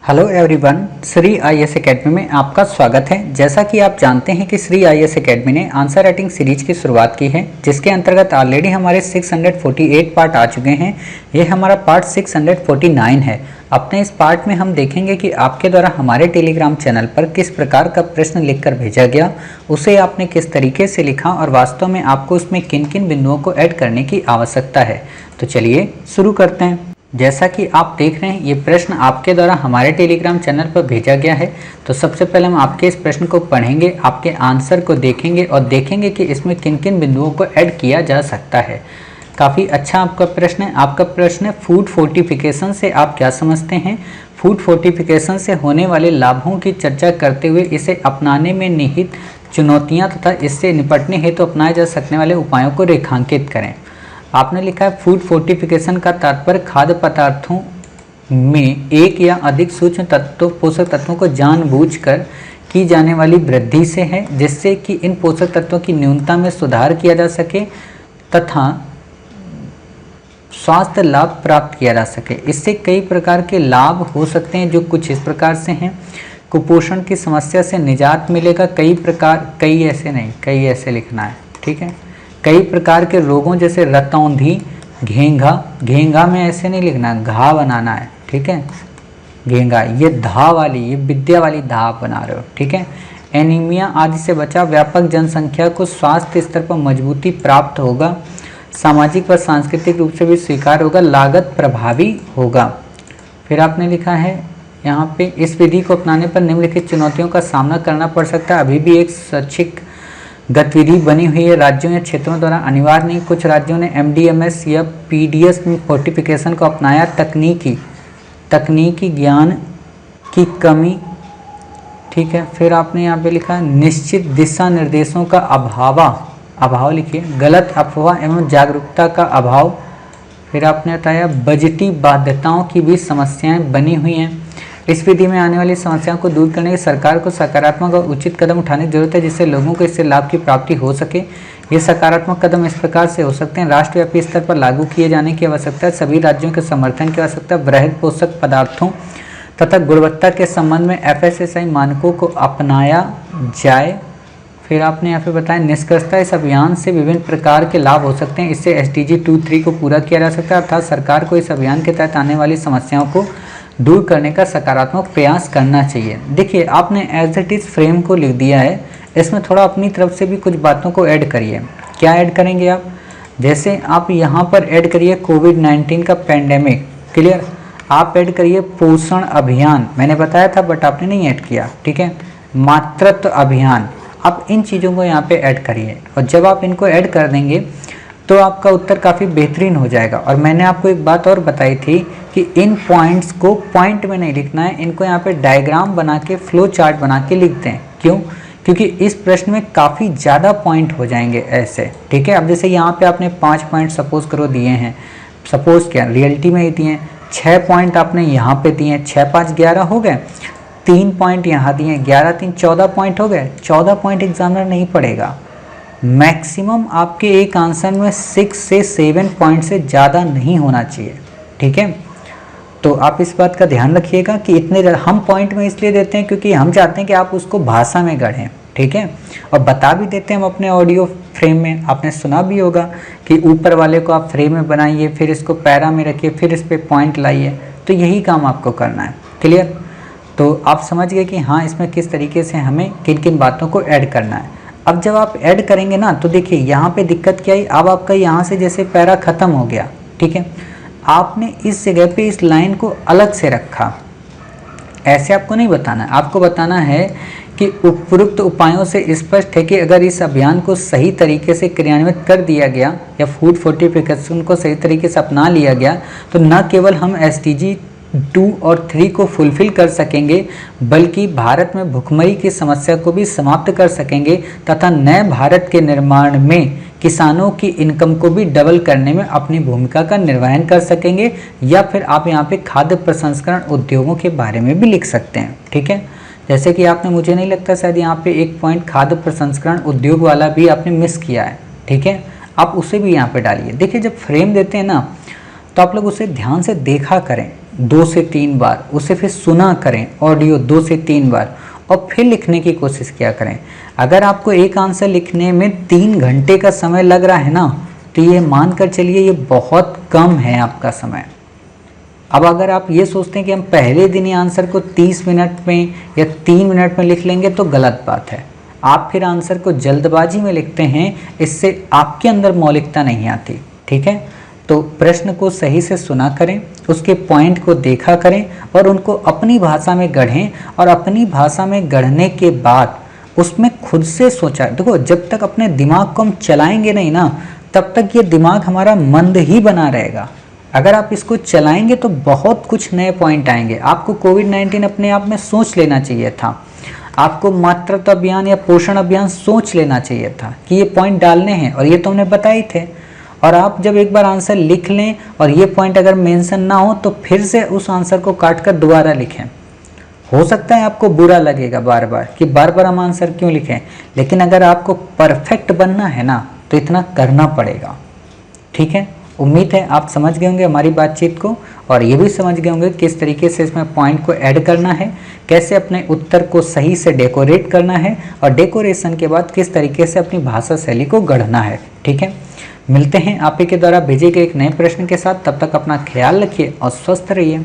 Hello everyone, Shri IAS academy में आपका स्वागत है। जैसा कि आप जानते हैं कि श्री आईएएस एकेडमी ने आंसर राइटिंग सीरीज की शुरुआत की है, जिसके अंतर्गत ऑलरेडी हमारे 648 पार्ट आ चुके हैं। ये हमारा पार्ट 649 है। अपने इस पार्ट में हम देखेंगे कि आपके द्वारा हमारे टेलीग्राम चैनल पर किस प्रकार का प्रश्न लिखकर भेजा गया, उसे आपने किस तरीके से लिखा और वास्तव में आपको उसमें किन किन बिंदुओं को ऐड करने की आवश्यकता है। तो चलिए शुरू करते हैं। जैसा कि आप देख रहे हैं, ये प्रश्न आपके द्वारा हमारे टेलीग्राम चैनल पर भेजा गया है। तो सबसे पहले हम आपके इस प्रश्न को पढ़ेंगे, आपके आंसर को देखेंगे और देखेंगे कि इसमें किन किन बिंदुओं को ऐड किया जा सकता है। काफ़ी अच्छा आपका प्रश्न है। आपका प्रश्न है फूड फोर्टिफिकेशन से आप क्या समझते हैं। फूड फोर्टिफिकेशन से होने वाले लाभों की चर्चा करते हुए इसे अपनाने में निहित चुनौतियाँ तथा इससे निपटने हेतु अपनाए जा सकने वाले उपायों को रेखांकित करें। आपने लिखा है फूड फोर्टिफिकेशन का तात्पर्य खाद्य पदार्थों में एक या अधिक सूक्ष्म तत्वों पोषक तत्वों को जानबूझकर की जाने वाली वृद्धि से है, जिससे कि इन पोषक तत्वों की न्यूनता में सुधार किया जा सके तथा स्वास्थ्य लाभ प्राप्त किया जा सके। इससे कई प्रकार के लाभ हो सकते हैं, जो कुछ इस प्रकार से हैं। कुपोषण की समस्या से निजात मिलेगा। कई ऐसे लिखना है, ठीक है। कई प्रकार के रोगों जैसे रतौंधी, घेंगा में ऐसे नहीं लिखना, घा बनाना है, ठीक है। घेंगा, ये धा वाली, ये विद्या वाली धा बना रहे हो, ठीक है। एनीमिया आदि से बचा। व्यापक जनसंख्या को स्वास्थ्य स्तर पर मजबूती प्राप्त होगा। सामाजिक व सांस्कृतिक रूप से भी स्वीकार होगा। लागत प्रभावी होगा। फिर आपने लिखा है यहाँ पे, इस विधि को अपनाने पर निम्नलिखित चुनौतियों का सामना करना पड़ सकता है। अभी भी एक स्वैच्छिक गतिविधि बनी हुई है, राज्यों या क्षेत्रों द्वारा अनिवार्य नहीं। कुछ राज्यों ने एमडीएमएस या पीडीएस में फोर्टिफिकेशन को अपनाया। तकनीकी ज्ञान की कमी, ठीक है। फिर आपने यहाँ पे लिखा निश्चित दिशा निर्देशों का अभाव लिखिए। गलत अफवाह एवं जागरूकता का अभाव। फिर आपने बताया बजटी बाध्यताओं की भी समस्याएं बनी हुई हैं। इस विधि में आने वाली समस्याओं को दूर करने के सरकार को सकारात्मक और उचित कदम उठाने की जरूरत है, जिससे लोगों को इससे लाभ की प्राप्ति हो सके। ये सकारात्मक कदम इस प्रकार से हो सकते हैं। राष्ट्रव्यापी स्तर पर लागू किए जाने की आवश्यकता है। सभी राज्यों के समर्थन की आवश्यकता है। वृहद पोषक पदार्थों तथा गुणवत्ता के संबंध में FSSAI मानकों को अपनाया जाए। फिर आपने यहाँ पे बताया निष्कर्षतः इस अभियान से विभिन्न प्रकार के लाभ हो सकते हैं। इससे SDG 2-3 को पूरा किया जा सकता है, अर्थात सरकार को इस अभियान के तहत आने वाली समस्याओं को दूर करने का सकारात्मक प्रयास करना चाहिए। देखिए, आपने एज इट इज़ फ्रेम को लिख दिया है, इसमें थोड़ा अपनी तरफ से भी कुछ बातों को ऐड करिए। क्या ऐड करेंगे आप? जैसे आप यहाँ पर ऐड करिए कोविड-19 का पेंडेमिक, क्लियर। आप ऐड करिए पोषण अभियान, मैंने बताया था बट आपने नहीं ऐड किया, ठीक है। मातृत्व अभियान, आप इन चीज़ों को यहाँ पे ऐड करिए। और जब आप इनको ऐड कर देंगे तो आपका उत्तर काफ़ी बेहतरीन हो जाएगा। और मैंने आपको एक बात और बताई थी कि इन पॉइंट्स को पॉइंट में नहीं लिखना है, इनको यहाँ पे डायग्राम बना के, फ्लो चार्ट बना के लिख दें। क्यों? क्योंकि इस प्रश्न में काफ़ी ज़्यादा पॉइंट हो जाएंगे ऐसे, ठीक है। अब जैसे यहाँ पे आपने 5 पॉइंट सपोज करो दिए हैं, सपोज क्या रियलिटी में ही दिए हैं। 6 पॉइंट आपने यहाँ पे दिए हैं, 6 5 11 हो गए। 3 पॉइंट यहाँ दिए हैं, 11 3 14 पॉइंट हो गए। 14 पॉइंट एग्जामिनर नहीं पड़ेगा। मैक्सिमम आपके एक आंसर में 6 से 7 पॉइंट से ज़्यादा नहीं होना चाहिए, ठीक है। तो आप इस बात का ध्यान रखिएगा कि इतने हम पॉइंट में इसलिए देते हैं क्योंकि हम चाहते हैं कि आप उसको भाषा में गढ़ें, ठीक है। और बता भी देते हैं हम अपने ऑडियो फ्रेम में, आपने सुना भी होगा कि ऊपर वाले को आप फ्रेम में बनाइए, फिर इसको पैरा में रखिए, फिर इस पर पॉइंट लाइए। तो यही काम आपको करना है, क्लियर। तो आप समझ गए कि हाँ, इसमें किस तरीके से हमें किन किन बातों को ऐड करना है। अब जब आप ऐड करेंगे ना, तो देखिए यहाँ पे दिक्कत क्या आई। अब आपका यहाँ से जैसे पैरा ख़त्म हो गया, ठीक है। आपने इस जगह पे इस लाइन को अलग से रखा, ऐसे आपको नहीं बताना है। आपको बताना है कि उपरोक्त उपायों से स्पष्ट है कि अगर इस अभियान को सही तरीके से क्रियान्वित कर दिया गया या फूड फोर्टिफिकेशन को सही तरीके से अपना लिया गया, तो न केवल हम SDG 2 और 3 को फुलफिल कर सकेंगे, बल्कि भारत में भुखमरी की समस्या को भी समाप्त कर सकेंगे तथा नए भारत के निर्माण में किसानों की इनकम को भी डबल करने में अपनी भूमिका का निर्वहन कर सकेंगे। या फिर आप यहाँ पे खाद्य प्रसंस्करण उद्योगों के बारे में भी लिख सकते हैं, ठीक है। जैसे कि आपने, मुझे नहीं लगता शायद यहाँ पे एक पॉइंट खाद्य प्रसंस्करण उद्योग वाला भी आपने मिस किया है, ठीक है। आप उसे भी यहाँ पे डालिए। देखिए, जब फ्रेम देते हैं ना, तो आप लोग उसे ध्यान से देखा करें 2 से 3 बार, उसे फिर सुना करें ऑडियो 2 से 3 बार, और फिर लिखने की कोशिश किया करें। अगर आपको एक आंसर लिखने में 3 घंटे का समय लग रहा है ना, तो ये मानकर चलिए ये बहुत कम है आपका समय। अब अगर आप ये सोचते हैं कि हम पहले दिन ही आंसर को 30 मिनट में या 3 मिनट में लिख लेंगे, तो गलत बात है। आप फिर आंसर को जल्दबाजी में लिखते हैं, इससे आपके अंदर मौलिकता नहीं आती। ठीक है, तो प्रश्न को सही से सुना करें, उसके पॉइंट को देखा करें और उनको अपनी भाषा में गढ़ें, और अपनी भाषा में गढ़ने के बाद उसमें खुद से सोचा। देखो, जब तक अपने दिमाग को हम चलाएंगे नहीं ना, तब तक ये दिमाग हमारा मंद ही बना रहेगा। अगर आप इसको चलाएंगे तो बहुत कुछ नए पॉइंट आएंगे। आपको कोविड-19 अपने आप में सोच लेना चाहिए था, आपको मातृत्व अभियान या पोषण अभियान सोच लेना चाहिए था कि ये पॉइंट डालने हैं, और ये तो हमने बताए थे। और आप जब एक बार आंसर लिख लें और ये पॉइंट अगर मेंशन ना हो, तो फिर से उस आंसर को काट कर दोबारा लिखें। हो सकता है आपको बुरा लगेगा बार बार कि बार बार हम आंसर क्यों लिखें, लेकिन अगर आपको परफेक्ट बनना है ना, तो इतना करना पड़ेगा। ठीक है, उम्मीद है आप समझ गए होंगे हमारी बातचीत को, और ये भी समझ गए होंगे किस तरीके से इसमें पॉइंट को ऐड करना है, कैसे अपने उत्तर को सही से डेकोरेट करना है, और डेकोरेशन के बाद किस तरीके से अपनी भाषा शैली को गढ़ना है। ठीक है, मिलते हैं आप ही के द्वारा भेजे गए एक नए प्रश्न के साथ। तब तक अपना ख्याल रखिए और स्वस्थ रहिए।